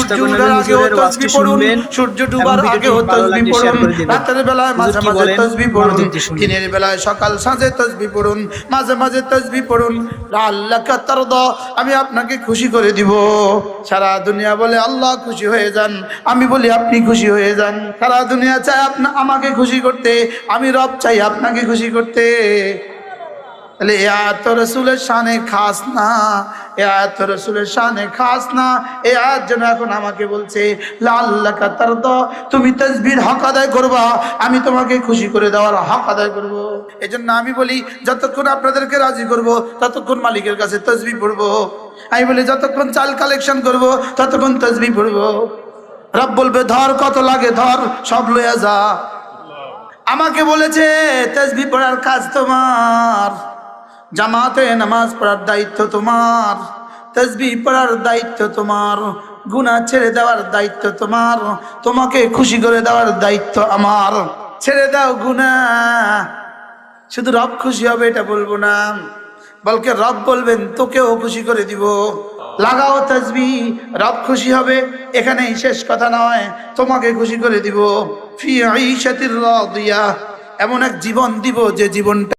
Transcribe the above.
সূর্য ওঠার আগেও তাসবিহ পড়ুন, সূর্য ডুবার আগেও তাসবিহ পড়ুন, রাতের বেলায় মাঝে মাঝে তাসবিহ পড়ুন, দিনের বেলায় সকাল সাঁঝে তাসবিহ পড়ুন, মাঝে মাঝে তাসবিহ পড়ুন। লাআল্লাকা তারদা, আমি আপনাকে খুশি করে দিব। সারা দুনিয়া বলে আল্লাহ খুশি হয়ে যান, আমি বলি আপনি খুশি হয়ে যান। সারা দুনিয়া চায় আমাকে খুশি করতে, আমি রব চাই আপনাকে খুশি করতে। তাহলে এ আয়াত তো রাসূলের শানে খাস না, এ আয়াত তো রাসূলের শানে খাস না। এ আয়াত যেন এখন আমাকে বলছে লাআল্লাকা তারদা, তুমি তাসবিহর হক আদায় করবা, আমি তোমাকে খুশি করে দেওয়ার হক আদায় করব। এজন্য আমি বলি যতক্ষণ আপনাদেরকে রাজি করব ততক্ষণ মালিকের কাছে তাসবিহ পড়ব। আমি বলি যতক্ষণ চাল কালেকশন করব ততক্ষণ তাসবিহ পড়ব। রব বলবে ধর কত লাগে ধর, সব লইয়া যা। আমাকে বলেছে তাসবিহ পড়ার কাজ তোমার, জামাতে নামাজ পড়ার দায়িত্ব তোমার, তাসবিহ পড়ার দায়িত্ব তোমার, গুনাহ ছেড়ে দেওয়ার দায়িত্ব তোমার, তোমাকে খুশি করে দেওয়ার দায়িত্ব আমার। ছেড়ে দাও গুনাহ, শুধু রব খুশি হবে এটা বলবো না, বলকে রব বলবেন তোকেও খুশি করে দিব। লাগাও তাসবিহ, রব খুশি হবে, এখানেই শেষ কথা নয়, তোমাকে খুশি করে দিব। ফি আইশাতির রাদিয়া, এমন এক জীবন দিব যে জীবনটা